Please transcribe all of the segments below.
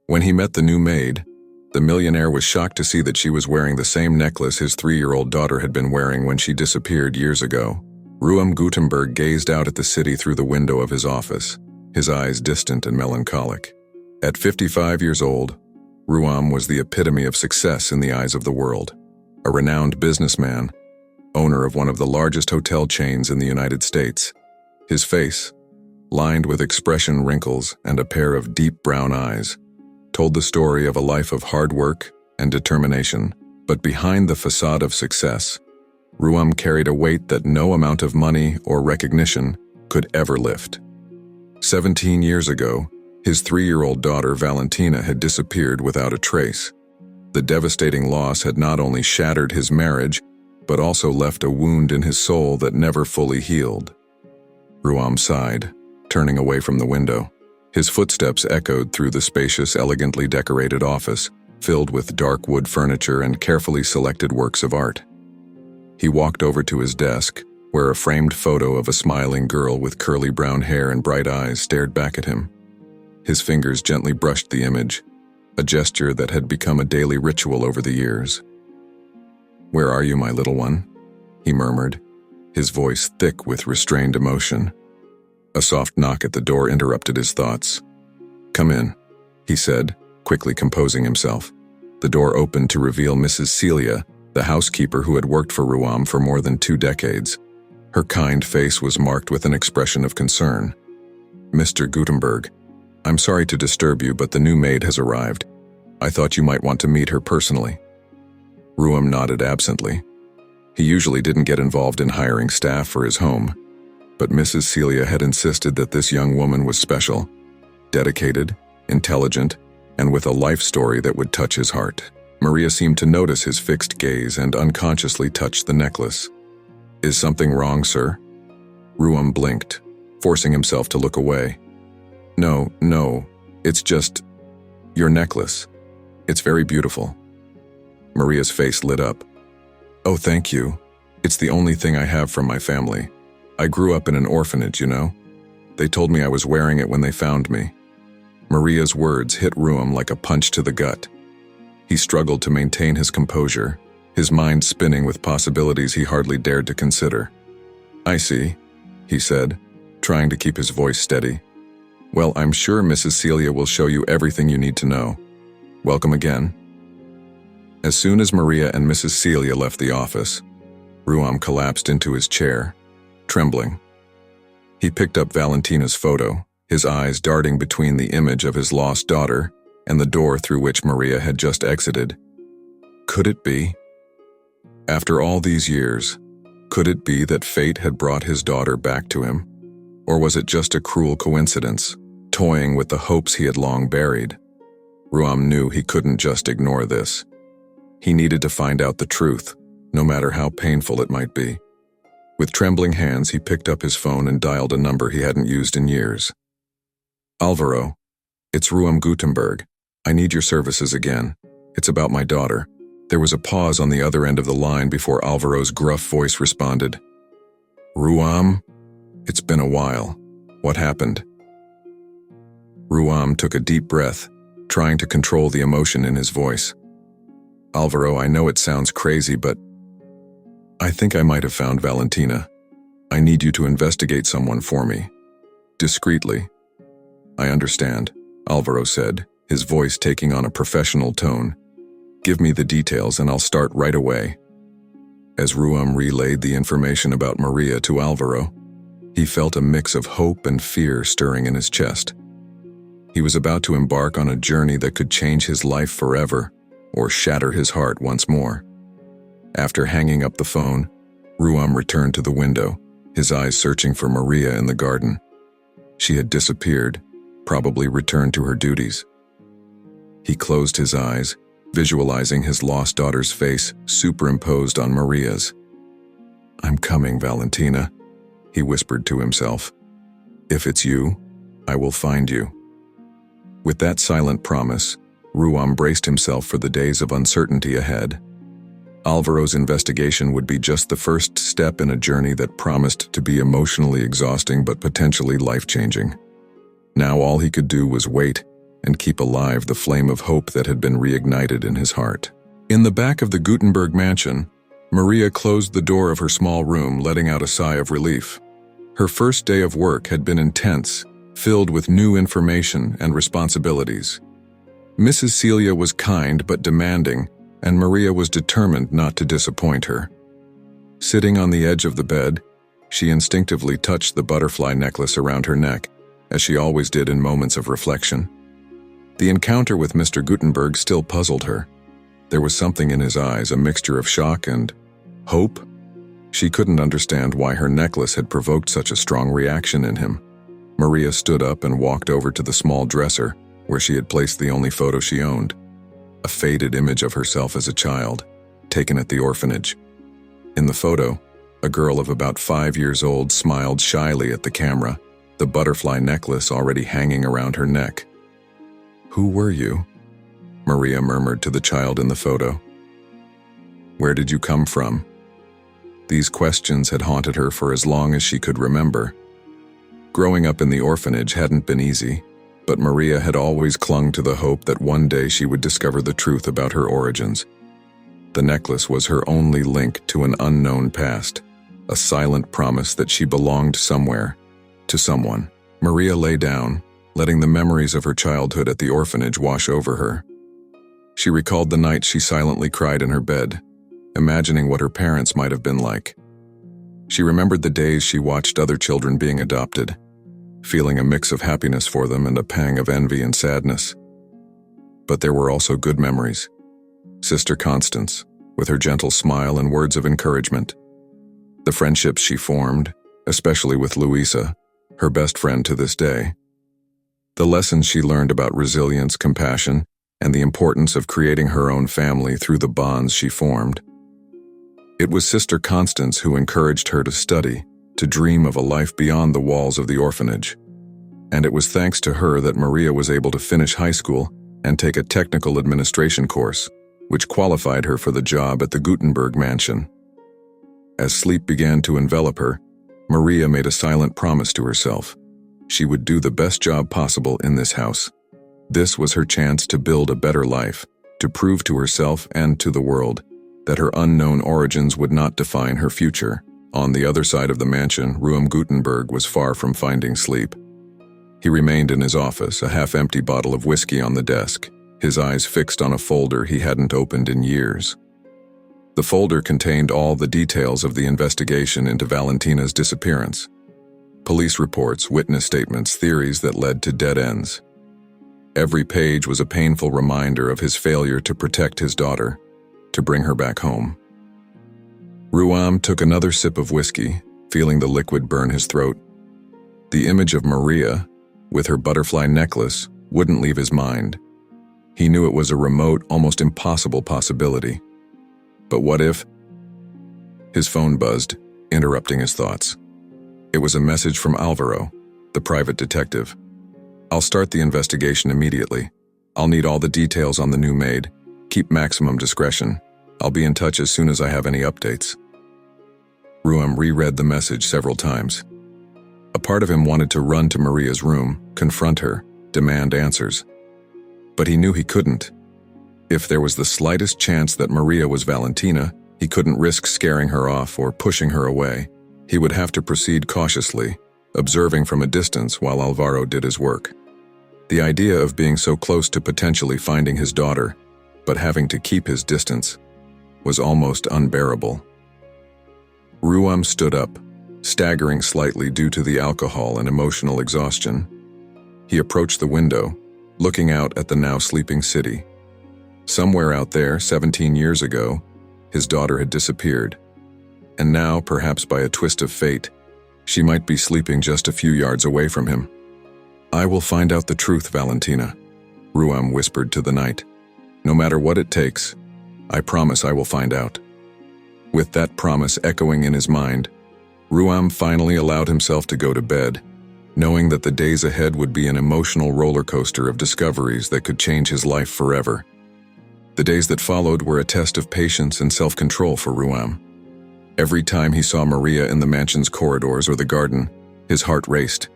When he met the new maid, the millionaire was shocked to see that she was wearing the same necklace his 3-year-old daughter had been wearing when she disappeared years ago. Ruam Gutenberg gazed out at the city through the window of his office, his eyes distant and melancholic. At 55 years old, Ruam was the epitome of success in the eyes of the world. A renowned businessman, owner of one of the largest hotel chains in the United States. His face, lined with expression wrinkles and a pair of deep brown eyes, told the story of a life of hard work and determination. But behind the facade of success, Ruam carried a weight that no amount of money or recognition could ever lift. 17 years ago, his 3-year-old daughter Valentina had disappeared without a trace. The devastating loss had not only shattered his marriage, but also left a wound in his soul that never fully healed. Ruam sighed, turning away from the window. His footsteps echoed through the spacious, elegantly decorated office, filled with dark wood furniture and carefully selected works of art. He walked over to his desk, where a framed photo of a smiling girl with curly brown hair and bright eyes stared back at him. His fingers gently brushed the image, a gesture that had become a daily ritual over the years. "Where are you, my little one?" he murmured, his voice thick with restrained emotion. A soft knock at the door interrupted his thoughts. "Come in," he said, quickly composing himself. The door opened to reveal Mrs. Celia, the housekeeper who had worked for Ruam for more than 2 decades. Her kind face was marked with an expression of concern. "Mr. Gutenberg, I'm sorry to disturb you, but the new maid has arrived. I thought you might want to meet her personally." Ruam nodded absently. He usually didn't get involved in hiring staff for his home, but Mrs. Celia had insisted that this young woman was special, dedicated, intelligent, and with a life story that would touch his heart. Maria seemed to notice his fixed gaze and unconsciously touched the necklace. "Is something wrong, sir?" Ruam blinked, forcing himself to look away. No, it's just your necklace. It's very beautiful." Maria's face lit up. "Oh, thank you. It's the only thing I have from my family. I grew up in an orphanage, you know. They told me I was wearing it when they found me." Maria's words hit Ruam like a punch to the gut. He struggled to maintain his composure, his mind spinning with possibilities he hardly dared to consider. "I see," he said, trying to keep his voice steady. "Well, I'm sure Mrs. Celia will show you everything you need to know. Welcome again." As soon as Maria and Mrs. Celia left the office, Ruam collapsed into his chair, trembling. He picked up Valentina's photo, his eyes darting between the image of his lost daughter and the door through which Maria had just exited. Could it be? After all these years, could it be that fate had brought his daughter back to him? Or was it just a cruel coincidence, toying with the hopes he had long buried? Ruam knew he couldn't just ignore this. He needed to find out the truth, no matter how painful it might be. With trembling hands, he picked up his phone and dialed a number he hadn't used in years. "Alvaro, it's Ruam Gutenberg. I need your services again. It's about my daughter." There was a pause on the other end of the line before Alvaro's gruff voice responded. "Ruam? It's been a while. What happened?" Ruam took a deep breath, trying to control the emotion in his voice. "Alvaro, I know it sounds crazy, but I think I might have found Valentina. I need you to investigate someone for me. Discreetly." "I understand," Alvaro said, his voice taking on a professional tone. "Give me the details and I'll start right away." As Ruam relayed the information about Maria to Alvaro, he felt a mix of hope and fear stirring in his chest. He was about to embark on a journey that could change his life forever, or shatter his heart once more. After hanging up the phone, Ruam returned to the window, his eyes searching for Maria in the garden. She had disappeared, probably returned to her duties. He closed his eyes, visualizing his lost daughter's face superimposed on Maria's. "I'm coming, Valentina," he whispered to himself. "If it's you, I will find you." With that silent promise, Ruam braced himself for the days of uncertainty ahead. Alvaro's investigation would be just the first step in a journey that promised to be emotionally exhausting but potentially life-changing. Now all he could do was wait and keep alive the flame of hope that had been reignited in his heart. In the back of the Gutenberg mansion, Maria closed the door of her small room, letting out a sigh of relief. Her first day of work had been intense, filled with new information and responsibilities. Mrs. Celia was kind but demanding, and Maria was determined not to disappoint her. Sitting on the edge of the bed, she instinctively touched the butterfly necklace around her neck, as she always did in moments of reflection. The encounter with Mr. Gutenberg still puzzled her. There was something in his eyes, a mixture of shock and hope. She couldn't understand why her necklace had provoked such a strong reaction in him. Maria stood up and walked over to the small dresser where she had placed the only photo she owned, a faded image of herself as a child, taken at the orphanage. In the photo, a girl of about 5 years old smiled shyly at the camera, the butterfly necklace already hanging around her neck. "Who were you?" Maria murmured to the child in the photo. "Where did you come from?" These questions had haunted her for as long as she could remember. Growing up in the orphanage hadn't been easy, but Maria had always clung to the hope that one day she would discover the truth about her origins. The necklace was her only link to an unknown past, a silent promise that she belonged somewhere, to someone. Maria lay down, letting the memories of her childhood at the orphanage wash over her. She recalled the night she silently cried in her bed, imagining what her parents might have been like. She remembered the days she watched other children being adopted, feeling a mix of happiness for them and a pang of envy and sadness. But there were also good memories. Sister Constance, with her gentle smile and words of encouragement. The friendships she formed, especially with Louisa, her best friend to this day. The lessons she learned about resilience, compassion, and the importance of creating her own family through the bonds she formed. It was Sister Constance who encouraged her to study, to dream of a life beyond the walls of the orphanage. And it was thanks to her that Maria was able to finish high school and take a technical administration course, which qualified her for the job at the Gutenberg mansion. As sleep began to envelop her, Maria made a silent promise to herself. She would do the best job possible in this house. This was her chance to build a better life, to prove to herself and to the world that her unknown origins would not define her future. On the other side of the mansion, Ruam Gutenberg was far from finding sleep. He remained in his office, a half-empty bottle of whiskey on the desk, his eyes fixed on a folder he hadn't opened in years. The folder contained all the details of the investigation into Valentina's disappearance. Police reports, witness statements, theories that led to dead ends. Every page was a painful reminder of his failure to protect his daughter, to bring her back home. Ruam took another sip of whiskey, feeling the liquid burn his throat. The image of Maria, with her butterfly necklace, wouldn't leave his mind. He knew it was a remote, almost impossible possibility. But what if? His phone buzzed, interrupting his thoughts. It was a message from Alvaro, the private detective. "I'll start the investigation immediately. I'll need all the details on the new maid. Keep maximum discretion. I'll be in touch as soon as I have any updates." Ruam reread the message several times. A part of him wanted to run to Maria's room, confront her, demand answers. But he knew he couldn't. If there was the slightest chance that Maria was Valentina, he couldn't risk scaring her off or pushing her away. He would have to proceed cautiously, observing from a distance while Alvaro did his work. The idea of being so close to potentially finding his daughter, but having to keep his distance, was almost unbearable. Ruam stood up, staggering slightly due to the alcohol and emotional exhaustion. He approached the window, looking out at the now sleeping city. Somewhere out there, 17 years ago, his daughter had disappeared. And now, perhaps by a twist of fate, she might be sleeping just a few yards away from him. "I will find out the truth, Valentina," Ruam whispered to the night. "No matter what it takes, I promise I will find out." With that promise echoing in his mind, Ruam finally allowed himself to go to bed, knowing that the days ahead would be an emotional roller coaster of discoveries that could change his life forever. The days that followed were a test of patience and self-control for Ruam. Every time he saw Maria in the mansion's corridors or the garden, his heart raced.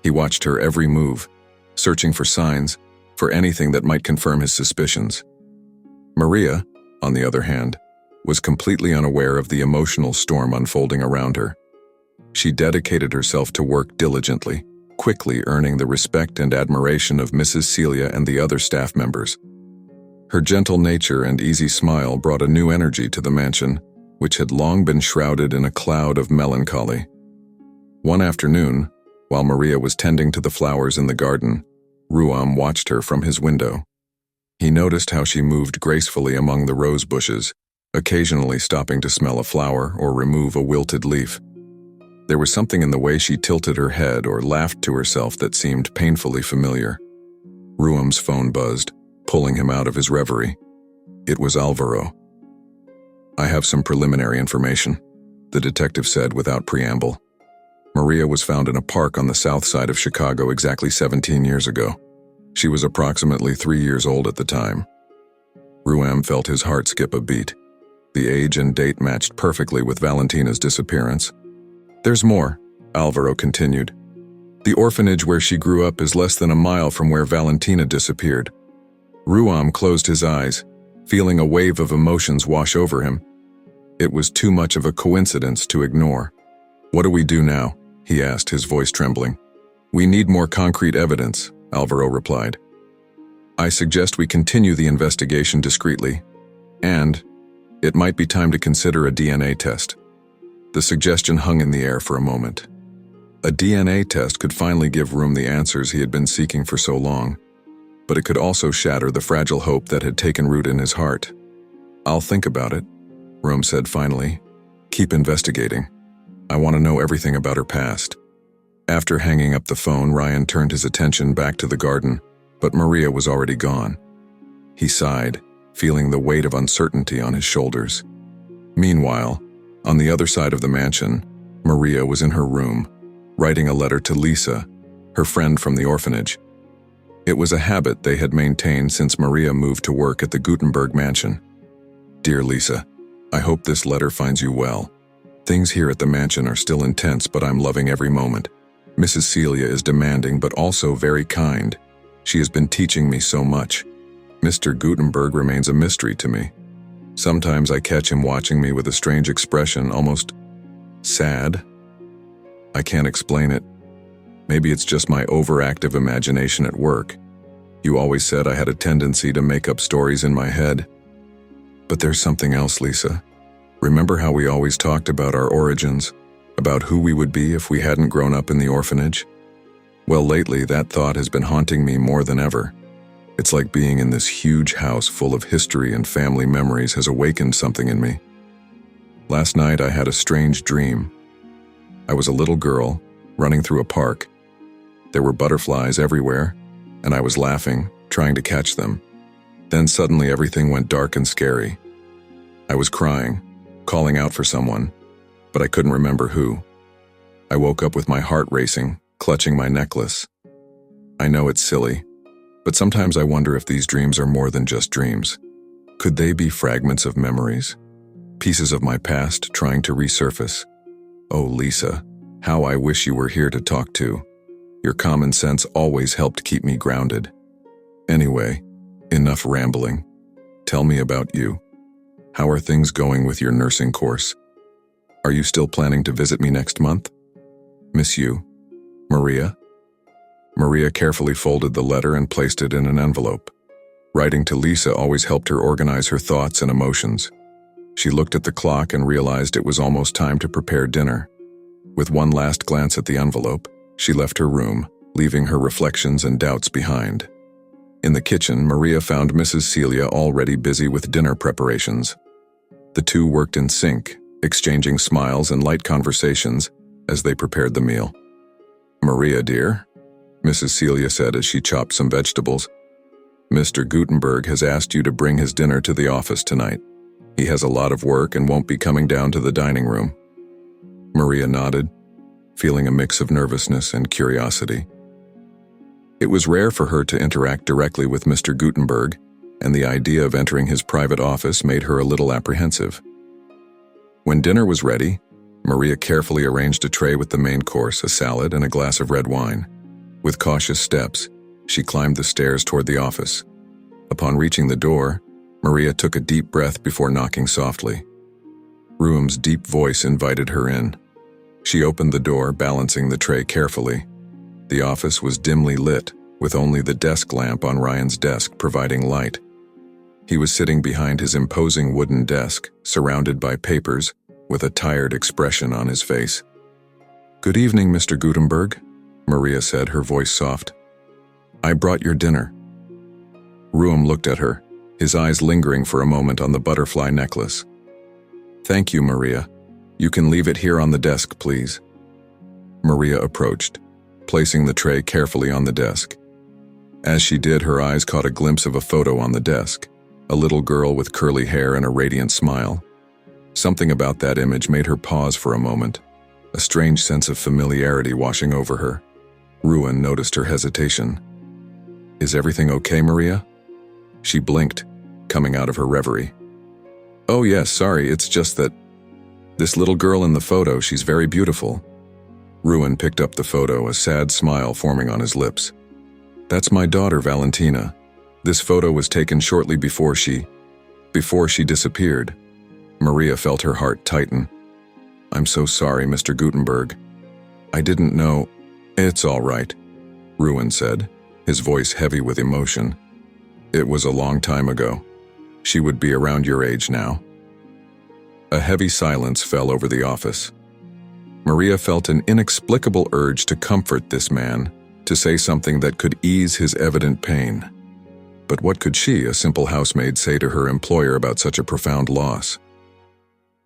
He watched her every move, searching for signs, for anything that might confirm his suspicions. Maria, on the other hand, was completely unaware of the emotional storm unfolding around her. She dedicated herself to work diligently, quickly earning the respect and admiration of Mrs. Celia and the other staff members. Her gentle nature and easy smile brought a new energy to the mansion, which had long been shrouded in a cloud of melancholy. One afternoon, while Maria was tending to the flowers in the garden, Ruam watched her from his window. He noticed how she moved gracefully among the rose bushes, occasionally stopping to smell a flower or remove a wilted leaf. There was something in the way she tilted her head or laughed to herself that seemed painfully familiar. Ruam's phone buzzed, pulling him out of his reverie. It was Alvaro. "I have some preliminary information," the detective said without preamble. Maria was found in a park on the south side of Chicago exactly 17 years ago. She was approximately 3 years old at the time. Ruam felt his heart skip a beat. The age and date matched perfectly with Valentina's disappearance. "There's more," Alvaro continued. "The orphanage where she grew up is less than a mile from where Valentina disappeared." Ruam closed his eyes, feeling a wave of emotions wash over him. It was too much of a coincidence to ignore. "What do we do now?" he asked, his voice trembling. "We need more concrete evidence," Alvaro replied. "I suggest we continue the investigation discreetly, and it might be time to consider a DNA test." The suggestion hung in the air for a moment. A DNA test could finally give Ruam the answers he had been seeking for so long, but it could also shatter the fragile hope that had taken root in his heart. "I'll think about it," Ruam said finally. "Keep investigating. I want to know everything about her past." After hanging up the phone, Ryan turned his attention back to the garden, but Maria was already gone. He sighed, feeling the weight of uncertainty on his shoulders. Meanwhile, on the other side of the mansion, Maria was in her room, writing a letter to Lisa, her friend from the orphanage. It was a habit they had maintained since Maria moved to work at the Gutenberg mansion. "Dear Lisa, I hope this letter finds you well. Things here at the mansion are still intense, but I'm loving every moment. Mrs. Celia is demanding but also very kind. She has been teaching me so much. Mr. Gutenberg remains a mystery to me. Sometimes I catch him watching me with a strange expression, almost sad. I can't explain it. Maybe it's just my overactive imagination at work. You always said I had a tendency to make up stories in my head. But there's something else, Lisa. Remember how we always talked about our origins, about who we would be if we hadn't grown up in the orphanage? Well, lately that thought has been haunting me more than ever. It's like being in this huge house full of history and family memories has awakened something in me. Last night I had a strange dream. I was a little girl, running through a park. There were butterflies everywhere, and I was laughing, trying to catch them. Then suddenly everything went dark and scary. I was crying, calling out for someone, but I couldn't remember who. I woke up with my heart racing, clutching my necklace. I know it's silly, but sometimes I wonder if these dreams are more than just dreams. Could they be fragments of memories? Pieces of my past trying to resurface? Oh, Lisa, how I wish you were here to talk to. Your common sense always helped keep me grounded. Anyway, enough rambling. Tell me about you. How are things going with your nursing course? Are you still planning to visit me next month? Miss you, Maria. Maria carefully folded the letter and placed it in an envelope. Writing to Lisa always helped her organize her thoughts and emotions. She looked at the clock and realized it was almost time to prepare dinner. With one last glance at the envelope, she left her room, leaving her reflections and doubts behind. In the kitchen, Maria found Mrs. Celia already busy with dinner preparations. The two worked in sync, exchanging smiles and light conversations as they prepared the meal. "Maria, dear," Mrs. Celia said as she chopped some vegetables, "Mr. Gutenberg has asked you to bring his dinner to the office tonight. He has a lot of work and won't be coming down to the dining room." Maria nodded, feeling a mix of nervousness and curiosity. It was rare for her to interact directly with Mr. Gutenberg, and the idea of entering his private office made her a little apprehensive. When dinner was ready, Maria carefully arranged a tray with the main course, a salad, and a glass of red wine. With cautious steps, She climbed the stairs toward the office. Upon reaching the door, Maria took a deep breath before knocking softly. Ruam's deep voice invited her in. She opened the door, balancing the tray carefully. The office was dimly lit, with only the desk lamp on Ryan's desk providing light. He was sitting behind his imposing wooden desk, surrounded by papers, with a tired expression on his face. "Good evening, Mr. Gutenberg," Maria said, her voice soft. "I brought your dinner." Ruam looked at her, his eyes lingering for a moment on the butterfly necklace. "Thank you, Maria. You can leave it here on the desk, please." Maria approached, placing the tray carefully on the desk. As she did, her eyes caught a glimpse of a photo on the desk, a little girl with curly hair and a radiant smile. Something about that image made her pause for a moment, a strange sense of familiarity washing over her. Ruam noticed her hesitation. "Is everything okay, Maria?" She blinked, coming out of her reverie. "Oh yes, sorry, it's just that this little girl in the photo, she's very beautiful." Ruam picked up the photo, a sad smile forming on his lips. "That's my daughter, Valentina. This photo was taken shortly before she disappeared." Maria felt her heart tighten. "I'm so sorry, Mr. Gutenberg. I didn't know." "It's all right," Ruam said, his voice heavy with emotion. "It was a long time ago. She would be around your age now." A heavy silence fell over the office. Maria felt an inexplicable urge to comfort this man, to say something that could ease his evident pain. But what could she, a simple housemaid, say to her employer about such a profound loss?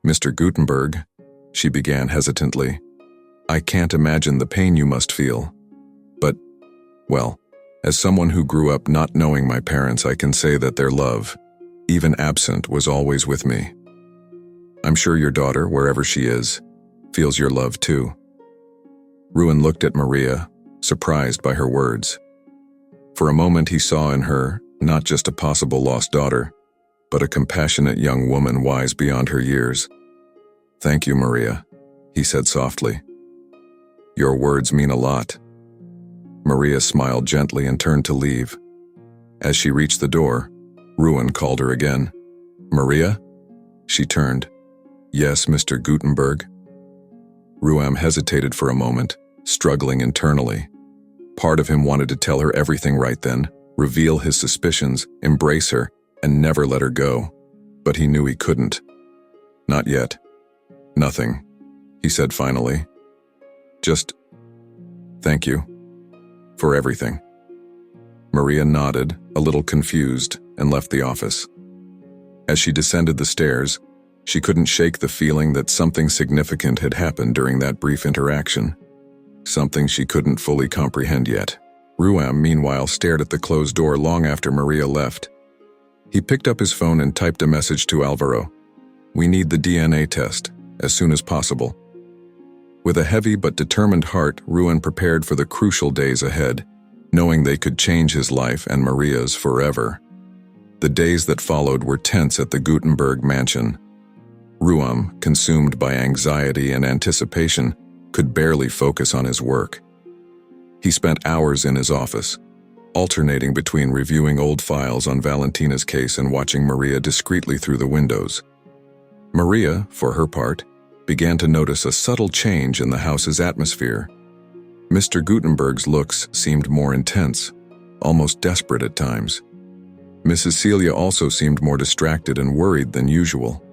"Mr. Gutenberg," she began hesitantly, "I can't imagine the pain you must feel. But, well, as someone who grew up not knowing my parents, I can say that their love, even absent, was always with me. I'm sure your daughter, wherever she is, feels your love too." Ruam looked at Maria, surprised by her words. For a moment he saw in her not just a possible lost daughter, but a compassionate young woman wise beyond her years. "Thank you, Maria," he said softly. "Your words mean a lot." Maria smiled gently and turned to leave. As she reached the door, Ruam called her again. "Maria?" She turned. "Yes, Mr. Gutenberg." Ruam hesitated for a moment, struggling internally. Part of him wanted to tell her everything right then, reveal his suspicions, embrace her, and never let her go. But he knew he couldn't. "Not yet. Nothing," he said finally. "Just thank you for everything." Maria nodded, a little confused, and left the office. As she descended the stairs, she couldn't shake the feeling that something significant had happened during that brief interaction. Something she couldn't fully comprehend yet. Ruam, meanwhile, stared at the closed door long after Maria left. He picked up his phone and typed a message to Alvaro. "We need the DNA test, as soon as possible." With a heavy but determined heart, Ruam prepared for the crucial days ahead, knowing they could change his life and Maria's forever. The days that followed were tense at the Gutenberg mansion. Ruam, consumed by anxiety and anticipation, could barely focus on his work. He spent hours in his office, alternating between reviewing old files on Valentina's case and watching Maria discreetly through the windows. Maria, for her part, began to notice a subtle change in the house's atmosphere. Mr. Gutenberg's looks seemed more intense, almost desperate at times. Mrs. Celia also seemed more distracted and worried than usual.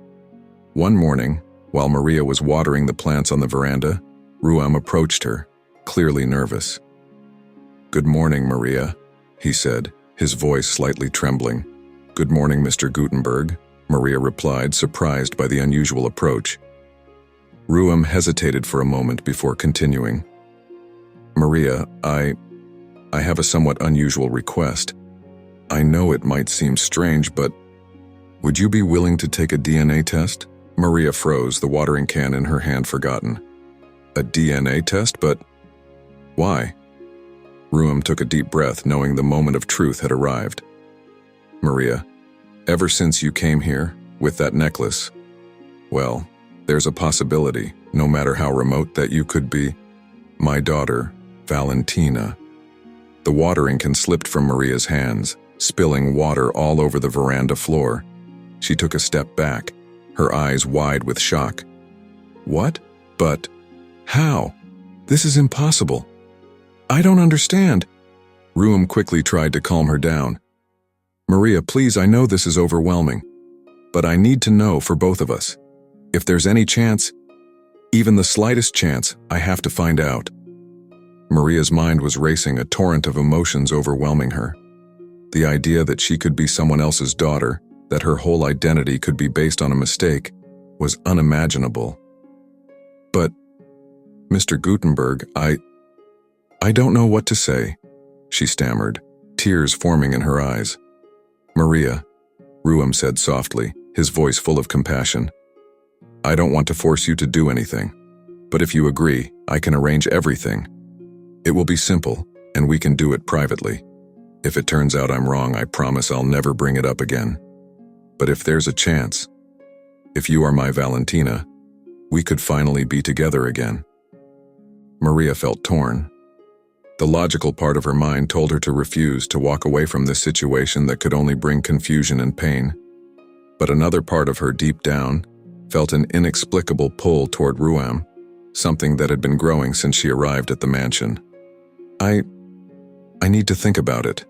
One morning, while Maria was watering the plants on the veranda, Ruam approached her, clearly nervous. "Good morning, Maria," he said, his voice slightly trembling. "Good morning, Mr. Gutenberg," Maria replied, surprised by the unusual approach. Ruam hesitated for a moment before continuing. "Maria, I have a somewhat unusual request. I know it might seem strange, but would you be willing to take a DNA test?" Maria froze, the watering can in her hand forgotten. "A DNA test? But why?" Ruam took a deep breath, knowing the moment of truth had arrived. "Maria, ever since you came here, with that necklace, well, there's a possibility, no matter how remote, that you could be my daughter, Valentina." The watering can slipped from Maria's hands, spilling water all over the veranda floor. She took a step back, her eyes wide with shock. What? But how? This is impossible. I don't understand. Ruam quickly tried to calm her down. Maria, please, I know this is overwhelming, but I need to know for both of us. If there's any chance, even the slightest chance, I have to find out. Maria's mind was racing, a torrent of emotions overwhelming her. The idea that she could be someone else's daughter, that her whole identity could be based on a mistake, was unimaginable. But, Mr. Gutenberg, I don't know what to say, she stammered, tears forming in her eyes. Maria, Ruam said softly, his voice full of compassion. I don't want to force you to do anything, but if you agree, I can arrange everything. It will be simple, and we can do it privately. If it turns out I'm wrong, I promise I'll never bring it up again. But if there's a chance, if you are my Valentina, we could finally be together again. Maria felt torn. The logical part of her mind told her to refuse, to walk away from this situation that could only bring confusion and pain. But another part of her, deep down, felt an inexplicable pull toward Ruam, something that had been growing since she arrived at the mansion. I need to think about it,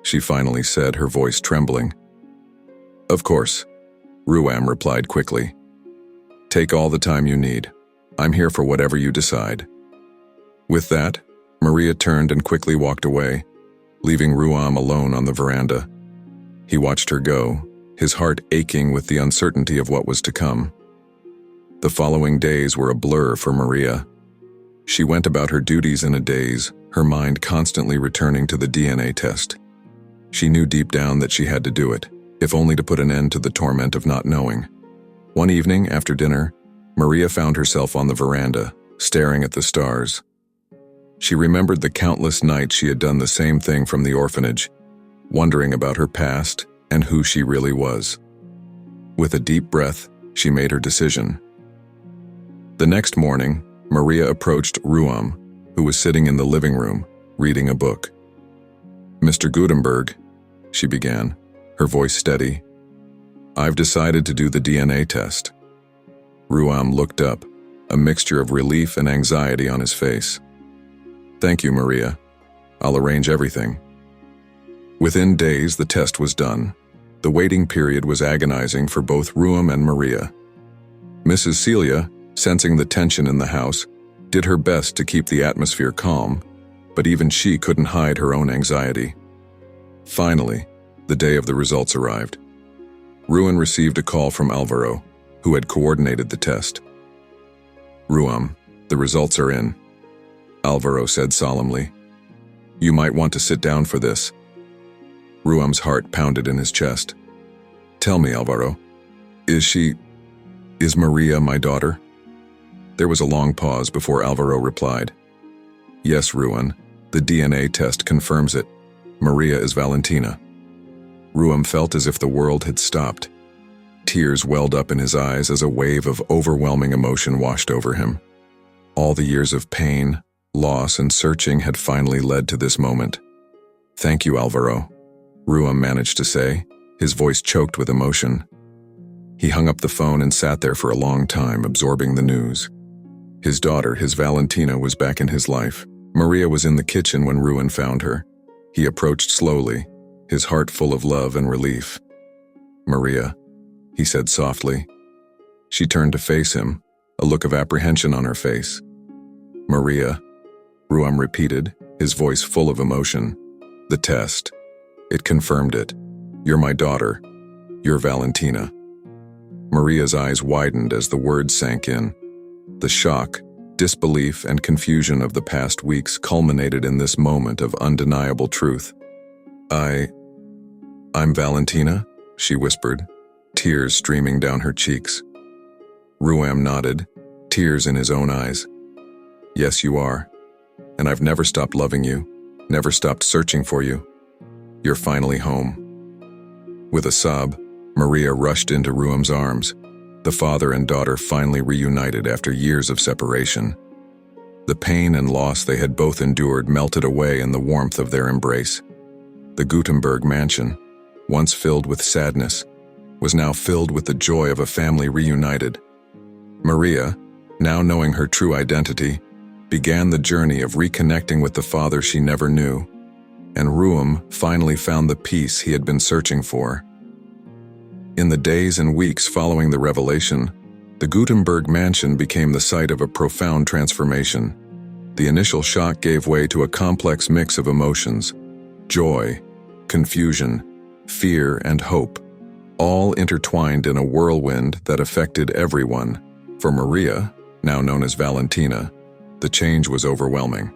she finally said, her voice trembling. Of course, Ruam replied quickly. Take all the time you need. I'm here for whatever you decide. With that, Maria turned and quickly walked away, leaving Ruam alone on the veranda. He watched her go, his heart aching with the uncertainty of what was to come. The following days were a blur for Maria. She went about her duties in a daze, her mind constantly returning to the DNA test. She knew deep down that she had to do it, if only to put an end to the torment of not knowing. One evening, after dinner, Maria found herself on the veranda, staring at the stars. She remembered the countless nights she had done the same thing from the orphanage, wondering about her past and who she really was. With a deep breath, she made her decision. The next morning, Maria approached Ruam, who was sitting in the living room, reading a book. Mr. Gutenberg, she began, her voice steady. I've decided to do the DNA test. Ruam looked up, a mixture of relief and anxiety on his face. Thank you, Maria. I'll arrange everything. Within days, the test was done. The waiting period was agonizing for both Ruam and Maria. Mrs. Celia, sensing the tension in the house, did her best to keep the atmosphere calm, but even she couldn't hide her own anxiety. Finally, the day of the results arrived. Ruam received a call from Alvaro, who had coordinated the test. Ruam, the results are in, Alvaro said solemnly. You might want to sit down for this. Ruam's heart pounded in his chest. Tell me, Alvaro, is Maria my daughter? There was a long pause before Alvaro replied. Yes, Ruam, the DNA test confirms it. Maria is Valentina. Ruam felt as if the world had stopped. Tears welled up in his eyes as a wave of overwhelming emotion washed over him. All the years of pain, loss, and searching had finally led to this moment. Thank you, Alvaro, Ruam managed to say, his voice choked with emotion. He hung up the phone and sat there for a long time, absorbing the news. His daughter, his Valentina, was back in his life. Maria was in the kitchen when Ruam found her. He approached slowly, his heart full of love and relief. Maria, he said softly. She turned to face him, a look of apprehension on her face. Maria, Ruam repeated, his voice full of emotion. The test. It confirmed it. You're my daughter. You're Valentina. Maria's eyes widened as the words sank in. The shock, disbelief, and confusion of the past weeks culminated in this moment of undeniable truth. I'm Valentina, she whispered, tears streaming down her cheeks. Ruam nodded, tears in his own eyes. Yes, you are. And I've never stopped loving you, never stopped searching for you. You're finally home. With a sob, Maria rushed into Ruam's arms. The father and daughter finally reunited after years of separation. The pain and loss they had both endured melted away in the warmth of their embrace. The Gutenberg mansion, once filled with sadness, was now filled with the joy of a family reunited. Maria, now knowing her true identity, began the journey of reconnecting with the father she never knew, and Ruam finally found the peace he had been searching for. In the days and weeks following the revelation, the Gutenberg mansion became the site of a profound transformation. The initial shock gave way to a complex mix of emotions: joy, confusion, fear, and hope, all intertwined in a whirlwind that affected everyone. For Maria, now known as Valentina, the change was overwhelming.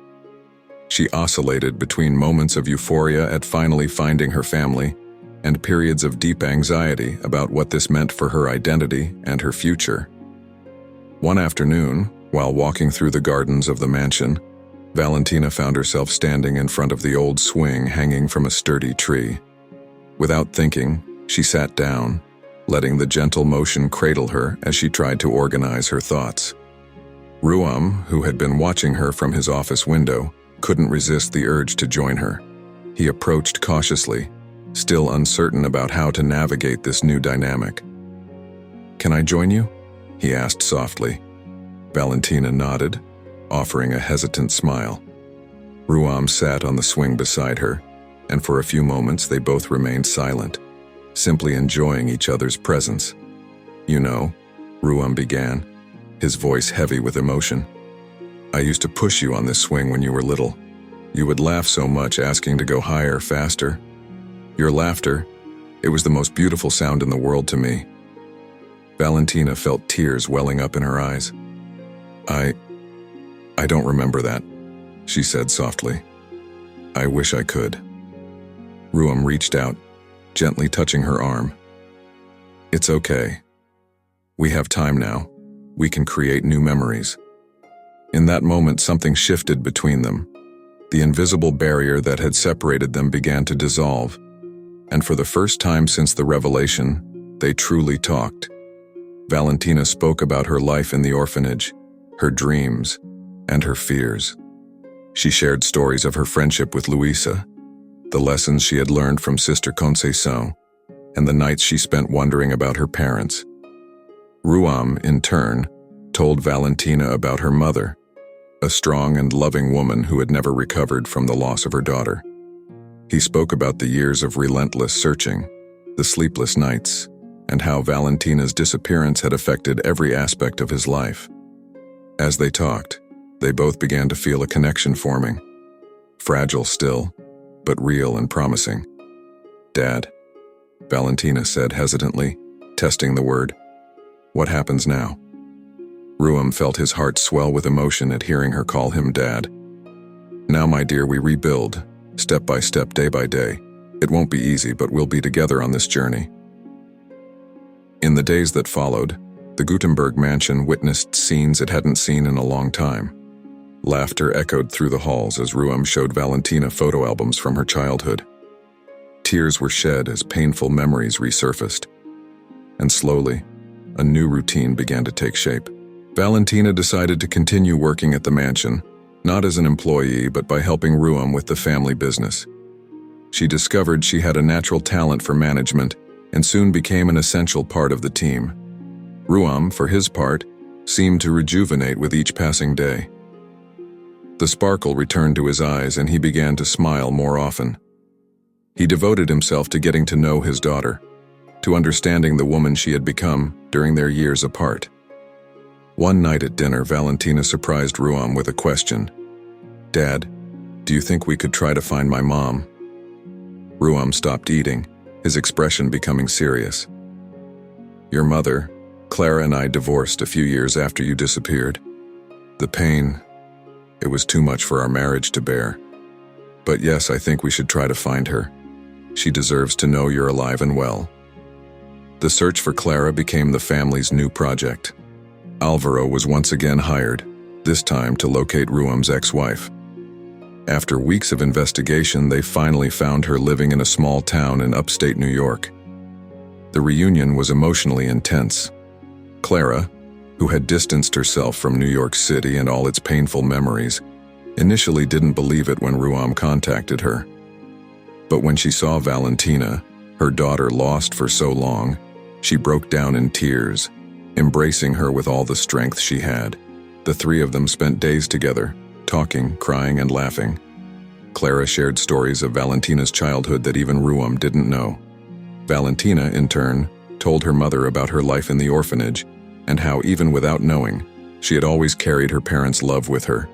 She oscillated between moments of euphoria at finally finding her family and periods of deep anxiety about what this meant for her identity and her future. One afternoon, while walking through the gardens of the mansion, Valentina found herself standing in front of the old swing hanging from a sturdy tree. Without thinking, she sat down, letting the gentle motion cradle her as she tried to organize her thoughts. Ruam, who had been watching her from his office window, couldn't resist the urge to join her. He approached cautiously, still uncertain about how to navigate this new dynamic. "Can I join you?" he asked softly. Valentina nodded, offering a hesitant smile. Ruam sat on the swing beside her, and for a few moments they both remained silent, simply enjoying each other's presence. "You know," Ruam began, his voice heavy with emotion, "I used to push you on this swing when you were little. You would laugh so much, asking to go higher, faster. Your laughter, it was the most beautiful sound in the world to me." Valentina felt tears welling up in her eyes. I don't remember that," she said softly. "I wish I could." Ruam reached out, gently touching her arm. "It's okay. We have time now. We can create new memories." In that moment, something shifted between them. The invisible barrier that had separated them began to dissolve, and for the first time since the revelation, they truly talked. Valentina spoke about her life in the orphanage, her dreams, and her fears. She shared stories of her friendship with Luisa, the lessons she had learned from Sister Conceição, and the nights she spent wondering about her parents. Ruam, in turn, told Valentina about her mother, a strong and loving woman who had never recovered from the loss of her daughter. He spoke about the years of relentless searching, the sleepless nights, and how Valentina's disappearance had affected every aspect of his life. As they talked, they both began to feel a connection forming, fragile still, but real and promising. "Dad," Valentina said hesitantly, testing the word. "What happens now?" Ruam felt his heart swell with emotion at hearing her call him Dad. "Now, my dear, we rebuild, step by step, day by day. It won't be easy, but we'll be together on this journey." In the days that followed, the Gutenberg mansion witnessed scenes it hadn't seen in a long time. Laughter echoed through the halls as Ruam showed Valentina photo albums from her childhood. Tears were shed as painful memories resurfaced. And slowly, a new routine began to take shape. Valentina decided to continue working at the mansion, not as an employee but by helping Ruam with the family business. She discovered she had a natural talent for management and soon became an essential part of the team. Ruam, for his part, seemed to rejuvenate with each passing day. The sparkle returned to his eyes and he began to smile more often. He devoted himself to getting to know his daughter, to understanding the woman she had become during their years apart. One night at dinner, Valentina surprised Ruam with a question. "Dad, do you think we could try to find my mom?" Ruam stopped eating, his expression becoming serious. "Your mother, Clara, and I divorced a few years after you disappeared. The pain, it was too much for our marriage to bear. But yes, I think we should try to find her. She deserves to know you're alive and well." The search for Clara became the family's new project. Alvaro was once again hired, this time to locate Ruam's ex-wife. After weeks of investigation, they finally found her living in a small town in upstate New York. The reunion was emotionally intense. Clara, who had distanced herself from New York City and all its painful memories, initially didn't believe it when Ruam contacted her. But when she saw Valentina, her daughter lost for so long, she broke down in tears, embracing her with all the strength she had. The three of them spent days together, talking, crying, and laughing. Clara shared stories of Valentina's childhood that even Ruam didn't know. Valentina, in turn, told her mother about her life in the orphanage and how, even without knowing, she had always carried her parents' love with her.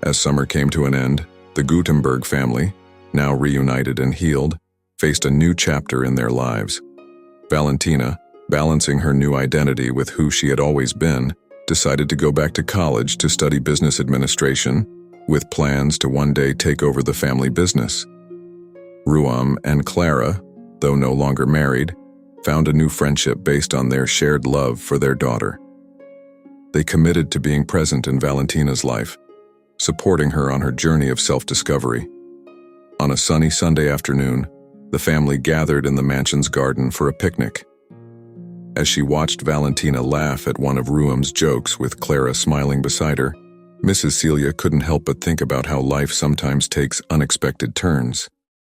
As summer came to an end, the Gutenberg family, now reunited and healed, faced a new chapter in their lives. Valentina, balancing her new identity with who she had always been, decided to go back to college to study business administration, with plans to one day take over the family business. Ruam and Clara, though no longer married, found a new friendship based on their shared love for their daughter. They committed to being present in Valentina's life, supporting her on her journey of self-discovery. On a sunny Sunday afternoon, the family gathered in the mansion's garden for a picnic. As she watched Valentina laugh at one of Ruam's jokes with Clara smiling beside her, Mrs. Celia couldn't help but think about how life sometimes takes unexpected turns.